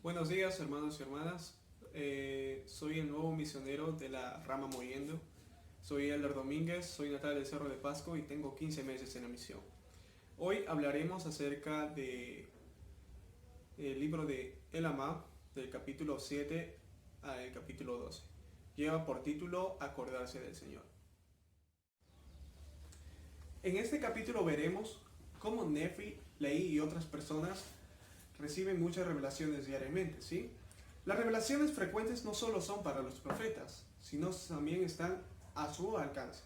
Buenos días, hermanos y hermanas. Soy el nuevo misionero de la rama Mollendo. Soy Elder Domínguez, soy natal del Cerro de Pasco y tengo 15 meses en la misión. Hoy hablaremos acerca del libro de Elamá, del capítulo 7 al capítulo 12. Lleva por título Acordarse del Señor. En este capítulo veremos cómo Nefi, Leí y otras personas reciben muchas revelaciones diariamente, ¿sí? Las revelaciones frecuentes no solo son para los profetas, sino también están a su alcance.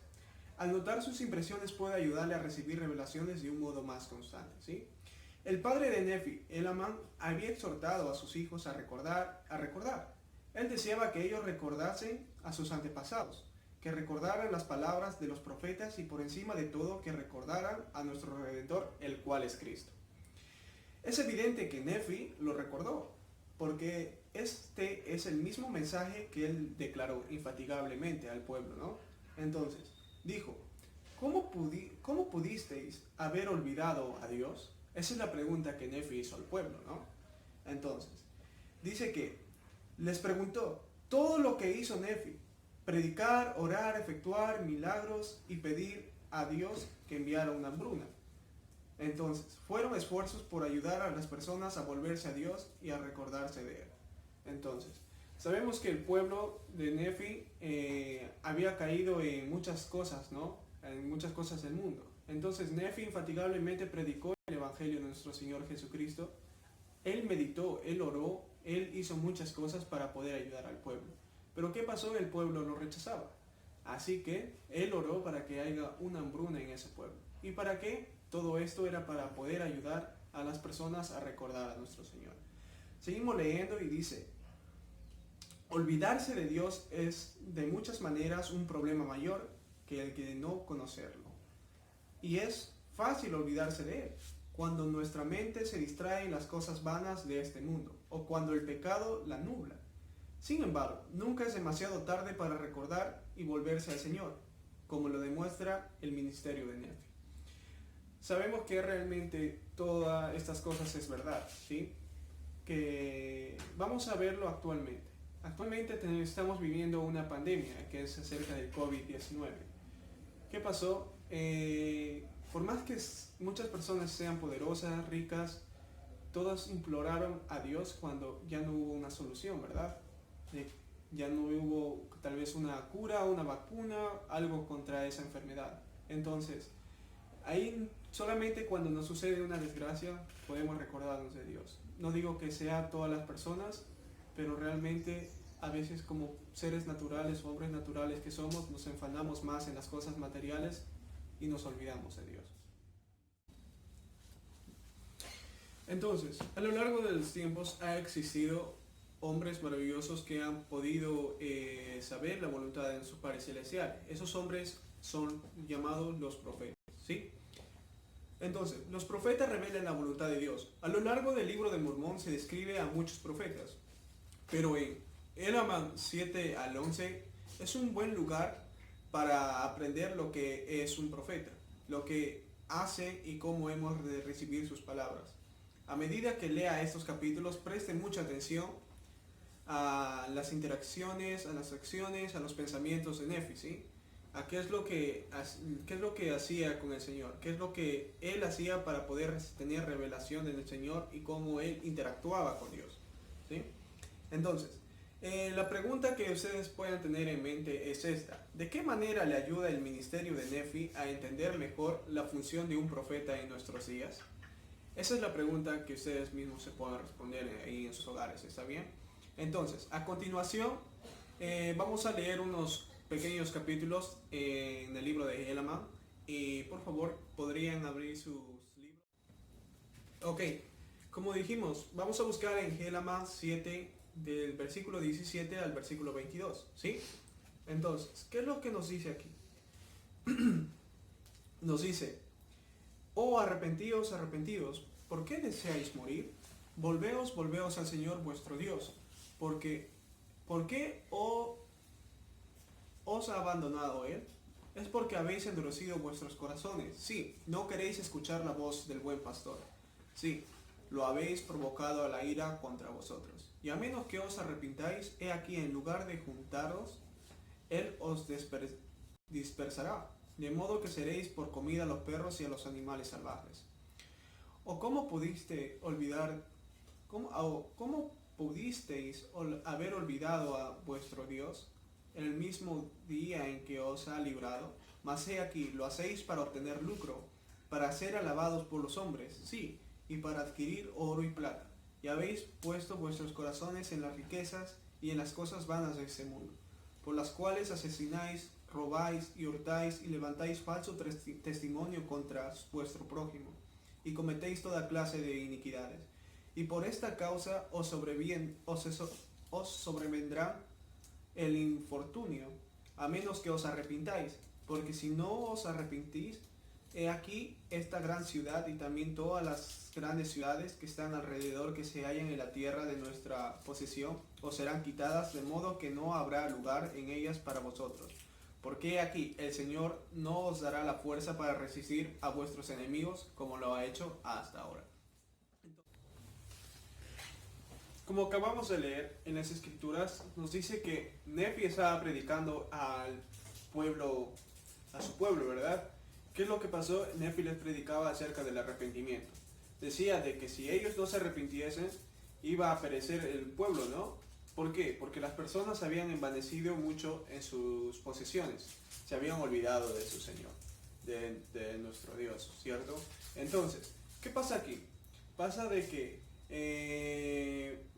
Al notar sus impresiones puede ayudarle a recibir revelaciones de un modo más constante, ¿sí? El padre de Nefi, Elamán, había exhortado a sus hijos a recordar. Él deseaba que ellos recordasen a sus antepasados, que recordaran las palabras de los profetas y por encima de todo que recordaran a nuestro Redentor, el cual es Cristo. Es evidente que Nefi lo recordó, porque este es el mismo mensaje que él declaró infatigablemente al pueblo, ¿no? Entonces, dijo, ¿cómo pudisteis haber olvidado a Dios? Esa es la pregunta que Nefi hizo al pueblo, ¿no? Entonces, dice que les preguntó todo lo que hizo Nefi, predicar, orar, efectuar milagros y pedir a Dios que enviara una hambruna. Entonces, fueron esfuerzos por ayudar a las personas a volverse a Dios y a recordarse de Él. Entonces, sabemos que el pueblo de Nefi había caído en muchas cosas, ¿no? En muchas cosas del mundo. Entonces, Nefi infatigablemente predicó el Evangelio de nuestro Señor Jesucristo. Él meditó, él oró, él hizo muchas cosas para poder ayudar al pueblo. Pero ¿qué pasó? El pueblo lo rechazaba. Así que él oró para que haya una hambruna en ese pueblo. ¿Y para qué? Todo esto era para poder ayudar a las personas a recordar a nuestro Señor. Seguimos leyendo y dice, olvidarse de Dios es de muchas maneras un problema mayor que el de no conocerlo. Y es fácil olvidarse de Él cuando nuestra mente se distrae en las cosas vanas de este mundo o cuando el pecado la nubla. Sin embargo, nunca es demasiado tarde para recordar y volverse al Señor, como lo demuestra el ministerio de Nefi. Sabemos que realmente todas estas cosas es verdad, ¿sí? Que vamos a verlo actualmente. Actualmente estamos viviendo una pandemia que es acerca del COVID-19. ¿Qué pasó? Por más que muchas personas sean poderosas, ricas, todas imploraron a Dios cuando ya no hubo una solución, ¿verdad? Ya no hubo tal vez una cura, una vacuna, algo contra esa enfermedad. Entonces, ahí solamente cuando nos sucede una desgracia podemos recordarnos de Dios. No digo que sea todas las personas, pero realmente a veces como seres naturales, hombres naturales que somos, nos enfanamos más en las cosas materiales y nos olvidamos de Dios. Entonces, a lo largo de los tiempos ha existido hombres maravillosos que han podido saber la voluntad de su Padre Celestial. Esos hombres son llamados los profetas, ¿sí? Entonces, los profetas revelan la voluntad de Dios. A lo largo del libro de Mormón se describe a muchos profetas, pero en Elamán 7 al 11 es un buen lugar para aprender lo que es un profeta, lo que hace y cómo hemos de recibir sus palabras. A medida que lea estos capítulos, preste mucha atención a las interacciones, a las acciones, a los pensamientos de Nefi, ¿sí? A qué es lo que hacía con el Señor, qué es lo que él hacía para poder tener revelación del Señor y cómo él interactuaba con Dios, ¿sí? Entonces, la pregunta que ustedes puedan tener en mente es esta: ¿de qué manera le ayuda el ministerio de Nefi a entender mejor la función de un profeta en nuestros días? Esa es la pregunta que ustedes mismos se puedan responder ahí en sus hogares, ¿está bien? Entonces, a continuación, vamos a leer unos pequeños capítulos en el libro de Elamán y por favor, podrían abrir sus libros. Ok, como dijimos, vamos a buscar en Elamán 7 del versículo 17 al versículo 22, ¿sí? Entonces, ¿qué es lo que nos dice aquí? Nos dice, oh arrepentíos, arrepentidos, ¿por qué deseáis morir? Volveos, volveos al Señor vuestro Dios, ¿por qué os ha abandonado Él? Es porque habéis endurecido vuestros corazones. Sí, no queréis escuchar la voz del buen pastor. Sí, lo habéis provocado a la ira contra vosotros. Y a menos que os arrepintáis, he aquí, en lugar de juntaros, él os dispersará, de modo que seréis por comida a los perros y a los animales salvajes. ¿O cómo pudiste olvidar, cómo pudisteis haber olvidado a vuestro Dios en el mismo día en que os ha librado? Mas he aquí, lo hacéis para obtener lucro, para ser alabados por los hombres, sí, y para adquirir oro y plata. Y habéis puesto vuestros corazones en las riquezas y en las cosas vanas de este mundo, por las cuales asesináis, robáis y hurtáis y levantáis falso testimonio contra vuestro prójimo, y cometéis toda clase de iniquidades. Y por esta causa os sobrevendrá el infortunio, a menos que os arrepintáis, porque si no os arrepentís, he aquí esta gran ciudad y también todas las grandes ciudades que están alrededor, que se hallan en la tierra de nuestra posesión, os serán quitadas, de modo que no habrá lugar en ellas para vosotros. Porque he aquí, el Señor no os dará la fuerza para resistir a vuestros enemigos, como lo ha hecho hasta ahora. Como acabamos de leer en las escrituras, nos dice que Nefi estaba predicando al pueblo, a su pueblo, ¿verdad? ¿Qué es lo que pasó? Nefi les predicaba acerca del arrepentimiento. Decía de que si ellos no se arrepintiesen, iba a perecer el pueblo, ¿no? ¿Por qué? Porque las personas se habían envanecido mucho en sus posesiones, se habían olvidado de su Señor, de nuestro Dios, ¿cierto? Entonces, ¿qué pasa aquí? Pasa de que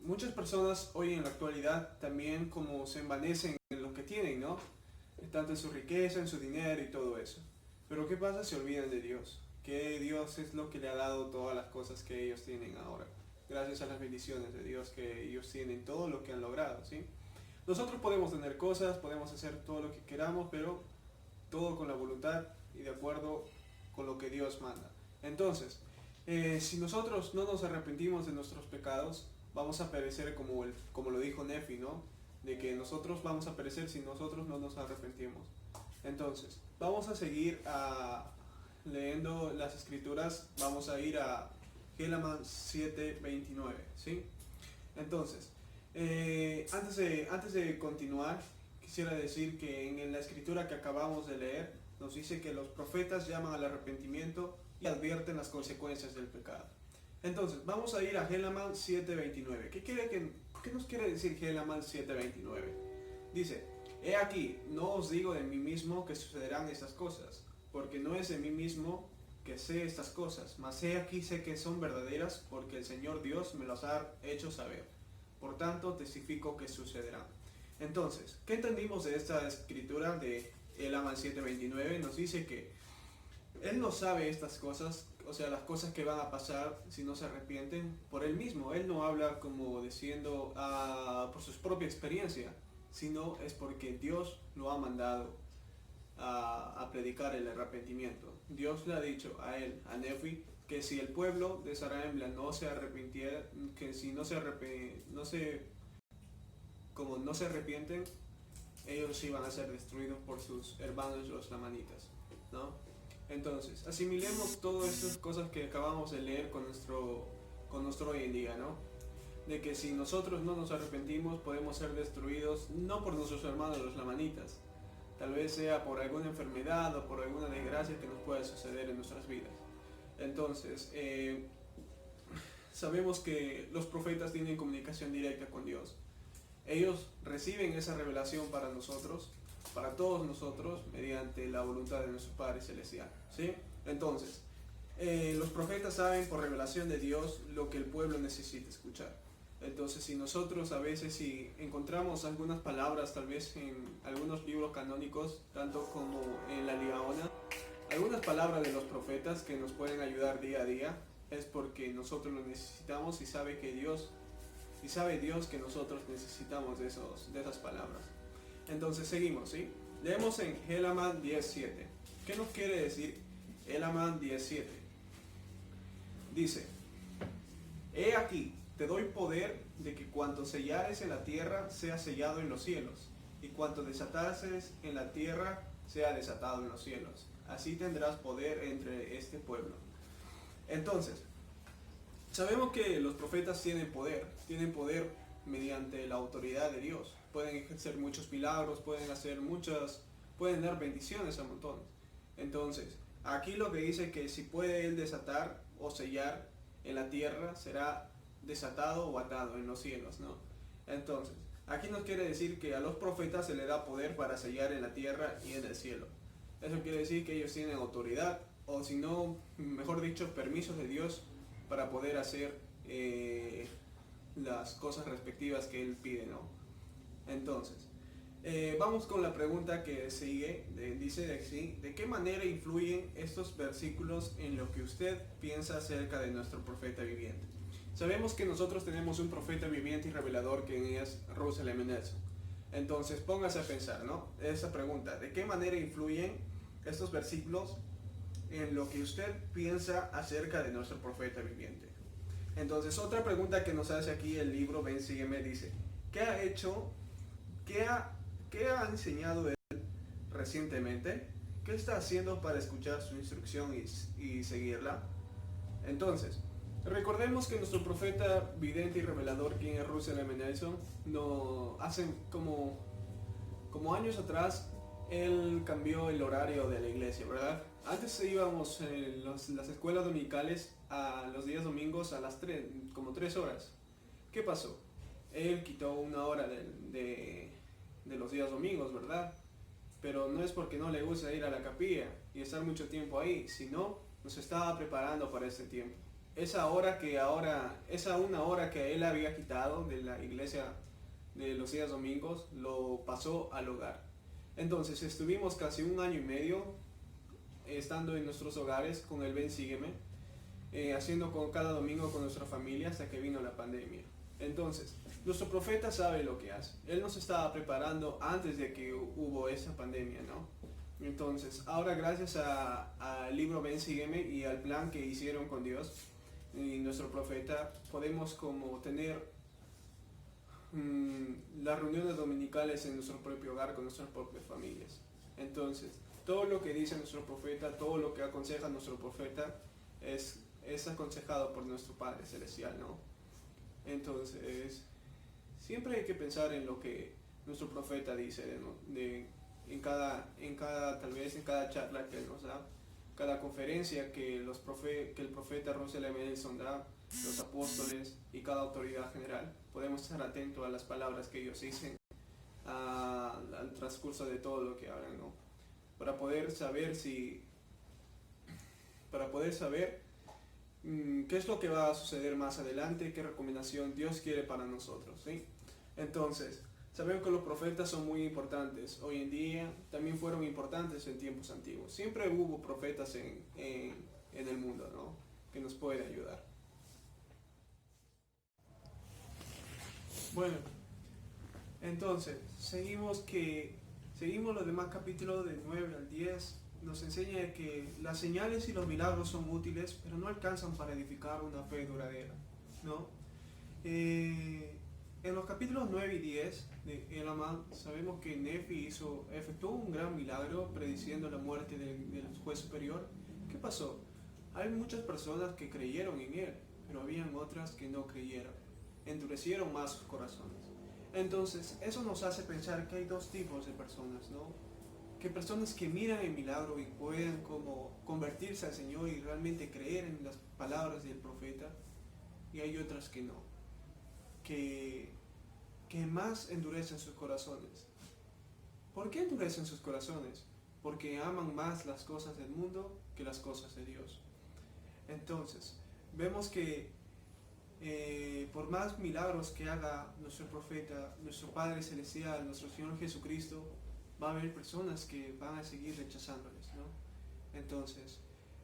muchas personas hoy en la actualidad también como se envanecen en lo que tienen, ¿no? Tanto en su riqueza, en su dinero y todo eso. Pero ¿qué pasa? Se olvidan de Dios. Que Dios es lo que le ha dado todas las cosas que ellos tienen ahora. Gracias a las bendiciones de Dios que ellos tienen, todo lo que han logrado, ¿sí? Nosotros podemos tener cosas, podemos hacer todo lo que queramos, pero todo con la voluntad y de acuerdo con lo que Dios manda. Entonces, si nosotros no nos arrepentimos de nuestros pecados, vamos a perecer como lo dijo Nefi, ¿no? De que nosotros vamos a perecer si nosotros no nos arrepentimos. Entonces, vamos a seguir leyendo las escrituras, vamos a ir a Helaman 7:29, ¿sí? Entonces, antes de continuar, quisiera decir que en la escritura que acabamos de leer, nos dice que los profetas llaman al arrepentimiento y advierten las consecuencias del pecado. Entonces, vamos a ir a Helaman 7:29. ¿Qué nos quiere decir Helaman 7:29? Dice: he aquí, no os digo de mí mismo que sucederán estas cosas, porque no es de mí mismo que sé estas cosas, mas he aquí sé que son verdaderas, porque el Señor Dios me las ha hecho saber. Por tanto, testifico que sucederán. Entonces, ¿qué entendimos de esta escritura de Helaman 7:29? Nos dice que Él no sabe estas cosas, o sea, las cosas que van a pasar si no se arrepienten por Él mismo. Él no habla como diciendo por su propia experiencia, sino es porque Dios lo ha mandado a predicar el arrepentimiento. Dios le ha dicho a él, a Nefi, que si el pueblo de Zarahemla no se arrepintiera, que si no se arrepienten, ellos iban a ser destruidos por sus hermanos los lamanitas, ¿no? Entonces, asimilemos todas estas cosas que acabamos de leer con nuestro hoy en día, ¿no? De que si nosotros no nos arrepentimos, podemos ser destruidos, no por nuestros hermanos los lamanitas, tal vez sea por alguna enfermedad o por alguna desgracia que nos pueda suceder en nuestras vidas. Entonces, sabemos que los profetas tienen comunicación directa con Dios. Ellos reciben esa revelación para nosotros, para todos nosotros, mediante la voluntad de nuestro Padre Celestial, ¿sí? Entonces, los profetas saben por revelación de Dios lo que el pueblo necesita escuchar. Entonces, si nosotros a veces si encontramos algunas palabras, tal vez en algunos libros canónicos, tanto como en la Ligaona, algunas palabras de los profetas que nos pueden ayudar día a día, es porque nosotros lo necesitamos y sabe Dios que nosotros necesitamos de esas palabras. Entonces seguimos, ¿sí? Leemos en Helaman 10:7. ¿Qué nos quiere decir Helaman 10:7? Dice: he aquí, te doy poder de que cuanto sellares en la tierra sea sellado en los cielos, y cuanto desatares en la tierra sea desatado en los cielos. Así tendrás poder entre este pueblo. Entonces, Sabemos que los profetas tienen poder mediante la autoridad de Dios. Pueden ejercer muchos milagros, pueden dar bendiciones a montones. Entonces, aquí lo que dice que si puede él desatar o sellar en la tierra, será desatado o atado en los cielos, ¿no? Entonces, aquí nos quiere decir que a los profetas se les da poder para sellar en la tierra y en el cielo. Eso quiere decir que ellos tienen autoridad, o si no, mejor dicho, permisos de Dios para poder hacer las cosas respectivas que Él pide, ¿no? Entonces, vamos con la pregunta que sigue. Dice así: ¿de qué manera influyen estos versículos en lo que usted piensa acerca de nuestro profeta viviente? Sabemos que nosotros tenemos un profeta viviente y revelador que es Russell M. Nelson. Entonces, póngase a pensar, ¿no? Esa pregunta: ¿de qué manera influyen estos versículos en lo que usted piensa acerca de nuestro profeta viviente? Entonces, otra pregunta que nos hace aquí el libro Ven, Sígueme dice: ¿qué ha hecho? ¿Qué ha enseñado él recientemente? ¿Qué está haciendo para escuchar su instrucción y seguirla? Entonces, recordemos que nuestro profeta vidente y revelador, quien es Russell M. Nelson, no, hace como años atrás, él cambió el horario de la iglesia, ¿verdad? Antes íbamos en las escuelas dominicales a los días domingos a las 3 horas. ¿Qué pasó? Él quitó una hora de los días domingos, ¿verdad? Pero no es porque no le gusta ir a la capilla y estar mucho tiempo ahí, sino nos estaba preparando para ese tiempo. Esa una hora que él había quitado de la iglesia de los días domingos, lo pasó al hogar. Entonces estuvimos casi un año y medio estando en nuestros hogares con el Ven Sígueme, haciendo cada domingo con nuestra familia hasta que vino la pandemia. Entonces, nuestro profeta sabe lo que hace. Él nos estaba preparando antes de que hubo esa pandemia, ¿no? Entonces, ahora gracias al libro Ven, Sígueme y al plan que hicieron con Dios y nuestro profeta, podemos como tener las reuniones dominicales en nuestro propio hogar con nuestras propias familias. Entonces, todo lo que dice nuestro profeta, todo lo que aconseja nuestro profeta es aconsejado por nuestro Padre Celestial, ¿no? Entonces, siempre hay que pensar en lo que nuestro profeta dice, ¿no? Tal vez en cada charla que él nos da, cada conferencia que el profeta Russell M. Nelson da, los apóstoles y cada autoridad general, podemos estar atentos a las palabras que ellos dicen al transcurso de todo lo que hablan, ¿no? Para poder saber qué es lo que va a suceder más adelante, qué recomendación Dios quiere para nosotros, ¿sí? Entonces, sabemos que los profetas son muy importantes. Hoy en día también fueron importantes en tiempos antiguos. Siempre hubo profetas en el mundo, ¿no? Que nos pueden ayudar. Bueno, entonces, seguimos los demás capítulos del 9 al 10. Nos enseña que las señales y los milagros son útiles, pero no alcanzan para edificar una fe duradera, ¿no? En los capítulos 9 y 10 de Elamán sabemos que Nefi efectuó un gran milagro prediciendo la muerte del juez superior. ¿Qué pasó? Hay muchas personas que creyeron en él, pero habían otras que no creyeron. Endurecieron más sus corazones. Entonces, eso nos hace pensar que hay dos tipos de personas, ¿no? Que personas que miran el milagro y pueden como convertirse al Señor y realmente creer en las palabras del profeta, y hay otras que no, que más endurecen sus corazones. ¿Por qué endurecen sus corazones? Porque aman más las cosas del mundo que las cosas de Dios. Entonces, vemos que por más milagros que haga nuestro profeta, nuestro Padre Celestial, nuestro Señor Jesucristo, va a haber personas que van a seguir rechazándoles, ¿no? Entonces,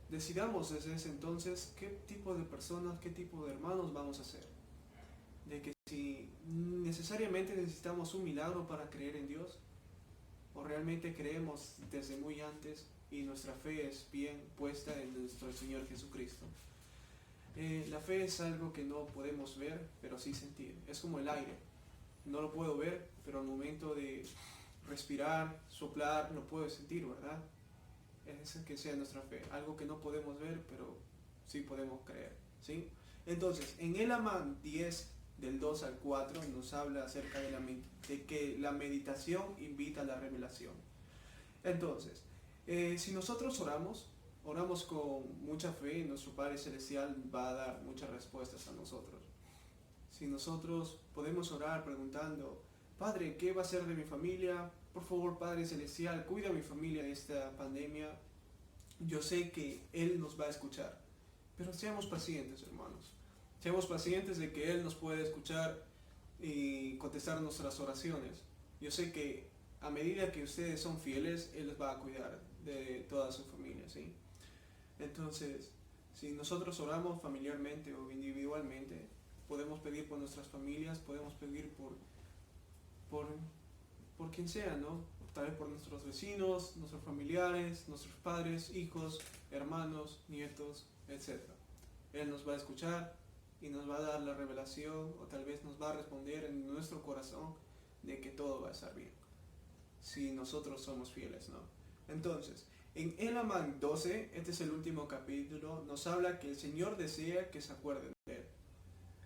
decidamos desde ese entonces qué tipo de personas, qué tipo de hermanos vamos a ser. De que si necesariamente necesitamos un milagro para creer en Dios, o realmente creemos desde muy antes y nuestra fe es bien puesta en nuestro Señor Jesucristo. La fe es algo que no podemos ver, pero sí sentir. Es como el aire. No lo puedo ver, pero al momento de respirar, soplar, lo puedo sentir, ¿verdad? Es que sea nuestra fe. Algo que no podemos ver, pero sí podemos creer, ¿sí? Entonces, en Elaman 10, del 2 al 4, nos habla acerca de que la meditación invita a la revelación. Entonces, si nosotros oramos con mucha fe, nuestro Padre Celestial va a dar muchas respuestas a nosotros. Si nosotros podemos orar preguntando, Padre, ¿qué va a ser de mi familia? Por favor, Padre Celestial, cuida a mi familia de esta pandemia. Yo sé que Él nos va a escuchar, pero seamos pacientes, hermanos. Seamos pacientes de que Él nos puede escuchar y contestar nuestras oraciones. Yo sé que a medida que ustedes son fieles, Él les va a cuidar de toda su familia, ¿sí? Entonces, si nosotros oramos familiarmente o individualmente, podemos pedir por nuestras familias, podemos pedir por quien sea, ¿no? Tal vez por nuestros vecinos, nuestros familiares, nuestros padres, hijos, hermanos, nietos, etc. Él nos va a escuchar y nos va a dar la revelación, o tal vez nos va a responder en nuestro corazón de que todo va a estar bien, si nosotros somos fieles, ¿no? Entonces, en Elaman 12, este es el último capítulo, nos habla que el Señor desea que se acuerden de Él.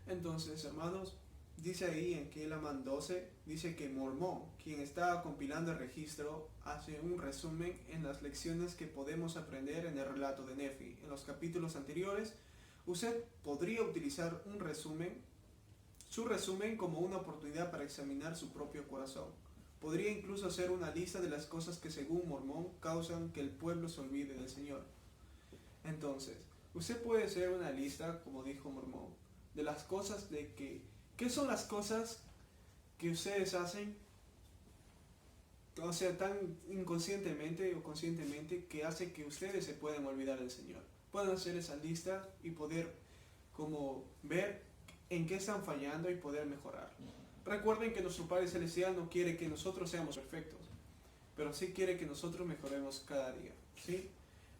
Entonces, hermanos, dice ahí en Elaman 12, dice que Mormón, quien está compilando el registro, hace un resumen en las lecciones que podemos aprender en el relato de Nefi. En los capítulos anteriores, usted podría utilizar su resumen como una oportunidad para examinar su propio corazón. Podría incluso hacer una lista de las cosas que según Mormón causan que el pueblo se olvide del Señor. Entonces, usted puede hacer una lista, como dijo Mormón, de las cosas ¿qué son las cosas que ustedes hacen? O sea, tan inconscientemente o conscientemente que hace que ustedes se puedan olvidar del Señor. Pueden hacer esa lista y poder como ver en qué están fallando y poder mejorar. Recuerden que nuestro Padre Celestial no quiere que nosotros seamos perfectos, pero sí quiere que nosotros mejoremos cada día, ¿sí?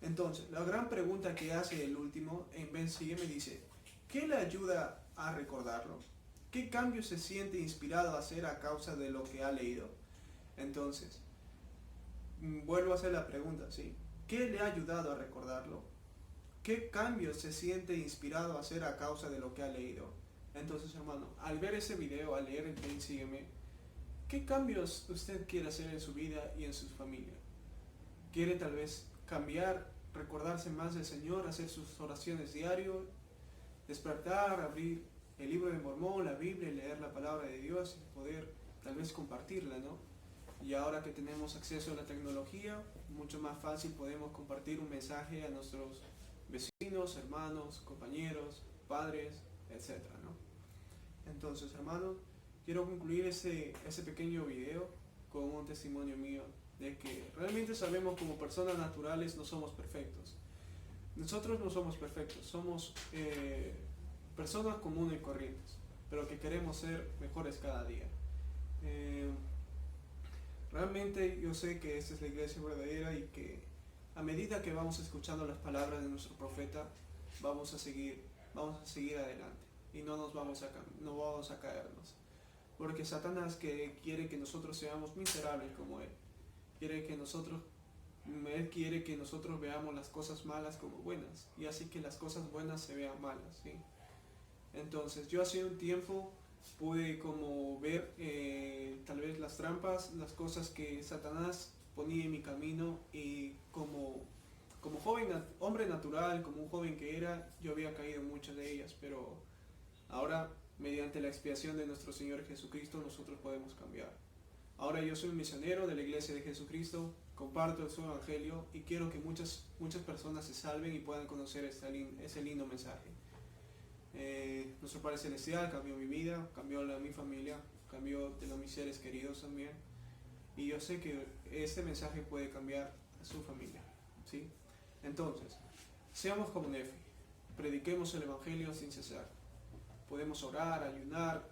Entonces, la gran pregunta que hace el último en Ben Sígueme dice, ¿qué le ayuda a recordarlo? ¿Qué cambio se siente inspirado a hacer a causa de lo que ha leído? Entonces, vuelvo a hacer la pregunta, ¿sí? ¿Qué le ha ayudado a recordarlo? ¿Qué cambio se siente inspirado a hacer a causa de lo que ha leído? Entonces, hermano, al ver ese video, al leer el Ven Sígueme, ¿qué cambios usted quiere hacer en su vida y en su familia? ¿Quiere tal vez cambiar, recordarse más del Señor, hacer sus oraciones diario, despertar, abrir el libro de Mormón, la Biblia, leer la palabra de Dios y poder tal vez compartirla, ¿no? Y ahora que tenemos acceso a la tecnología, mucho más fácil podemos compartir un mensaje a nuestros vecinos, hermanos, compañeros, padres, etc., ¿no? Entonces, hermanos, quiero concluir ese pequeño video con un testimonio mío de que realmente sabemos como personas naturales no somos perfectos. Nosotros no somos perfectos, somos personas comunes y corrientes, pero que queremos ser mejores cada día. Realmente yo sé que esta es la iglesia verdadera y que a medida que vamos escuchando las palabras de nuestro profeta, vamos a seguir adelante y no vamos a caernos. Porque Satanás quiere que nosotros seamos miserables como Él. Él quiere que nosotros veamos las cosas malas como buenas y así que las cosas buenas se vean malas, ¿sí? Entonces yo hace un tiempo pude como ver tal vez las trampas, las cosas que Satanás ponía en mi camino y como joven, hombre natural, como un joven que era, yo había caído en muchas de ellas, pero ahora mediante la expiación de nuestro Señor Jesucristo nosotros podemos cambiar. Ahora yo soy un misionero de la Iglesia de Jesucristo, comparto su evangelio y quiero que muchas personas se salven y puedan conocer ese lindo mensaje. Nuestro Padre Celestial cambió mi vida, cambió la de mi familia, cambió de los mis seres queridos también. Y yo sé que este mensaje puede cambiar a su familia, ¿sí? Entonces, seamos como Nefi, prediquemos el evangelio sin cesar. Podemos orar, ayunar,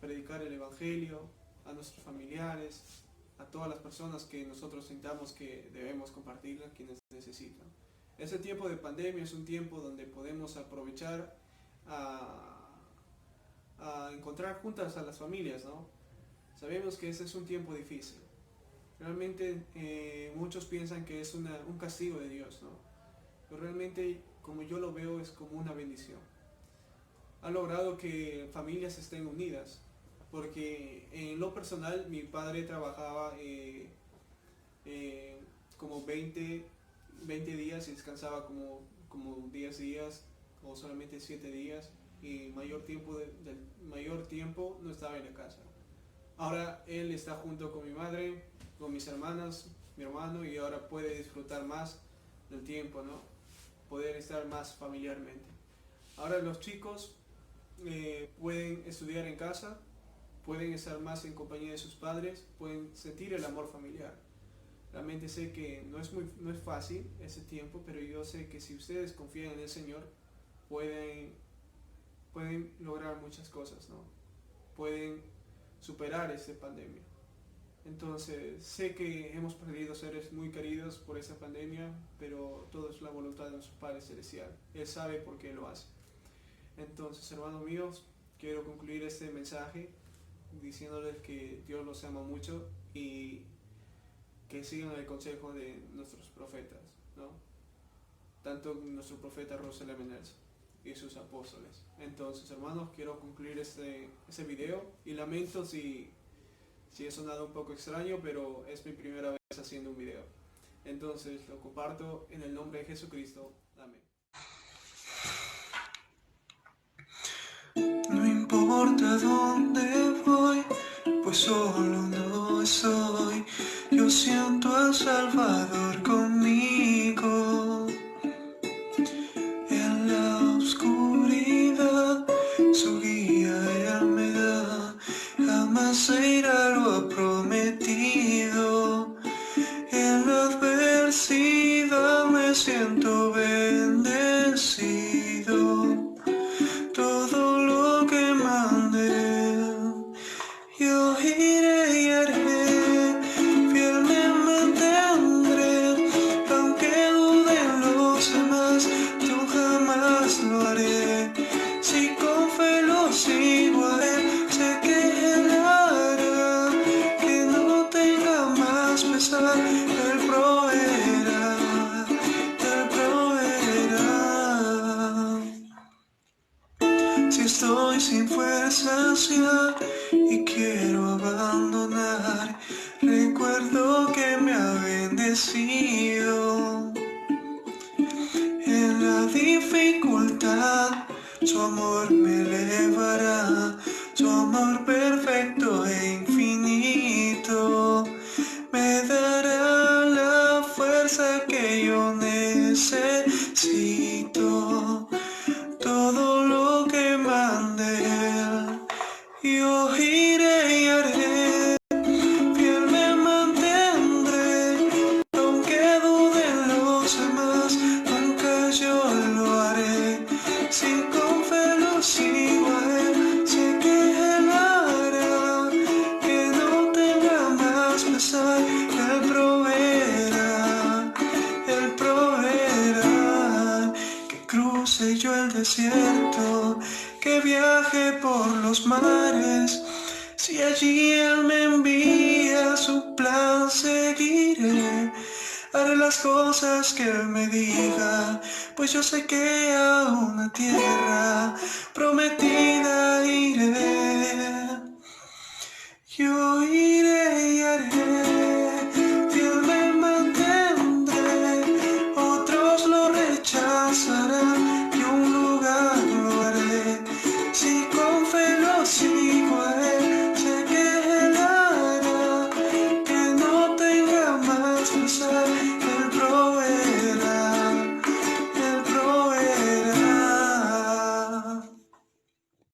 predicar el evangelio a nuestros familiares, a todas las personas que nosotros sintamos que debemos compartirla, quienes necesitan. Este tiempo de pandemia es un tiempo donde podemos aprovechar a encontrar juntas a las familias, ¿no? Sabemos que ese es un tiempo difícil. Realmente muchos piensan que es un castigo de Dios, ¿no? Pero realmente, como yo lo veo, es como una bendición. ha logrado que familias estén unidas. Porque en lo personal mi padre trabajaba como 20 días y descansaba como 10 días o solamente 7 días y mayor tiempo no estaba en la casa. Ahora él está junto con mi madre, con mis hermanas, mi hermano, y ahora puede disfrutar más del tiempo, ¿no? Poder estar más familiarmente. Ahora los chicos pueden estudiar en casa, pueden estar más en compañía de sus padres, pueden sentir el amor familiar. Realmente sé que no es fácil ese tiempo, pero yo sé que si ustedes confían en el Señor, pueden lograr muchas cosas, ¿no? Pueden superar esta pandemia. Entonces, sé que hemos perdido seres muy queridos por esta pandemia, pero todo es la voluntad de nuestro Padre Celestial. Él sabe por qué lo hace. Entonces, hermanos míos, quiero concluir este mensaje diciéndoles que Dios los ama mucho y que sigan el consejo de nuestros profetas, ¿no? Tanto nuestro profeta Russell M. Nelson y sus apóstoles. Entonces, hermanos, quiero concluir este video y lamento si he sonado un poco extraño, pero es mi primera vez haciendo un video. Entonces, lo comparto en el nombre de Jesucristo. Amén. No importa dónde voy, pues solo no estoy. Yo siento al Salvador conmigo. En la oscuridad, su guía Él me da. Jamás se irá, lo ha prometido. En la adversidad me siento bendecido. Todo lo que mande, yo iré y haré, fiel me mantendré, aunque duden los demás, yo jamás lo haré. Si con fe lo sigo a Él, sé que Él hará, que no tenga más pesar, Él proveerá, Él proveerá. Si estoy sin fuerzas ya y quiero abandonar, recuerdo que me ha bendecido. En la dificultad, su amor me elevará, su amor perfecto e infinito me dará la fuerza que yo necesito. Todo lo que mande Él, yo iré y haré, fiel me mantendré, aunque duden los demás, nunca yo lo haré. Si con fe lo sigo a Él, sé que Él hará, que no tenga más pesar, Él proveerá, Él proveerá. Que cruce yo el desierto, que viaje por los mares, si allí Él me envía, su plan seguiré. Haré las cosas que Él me diga, pues yo sé que a una tierra prometida iré.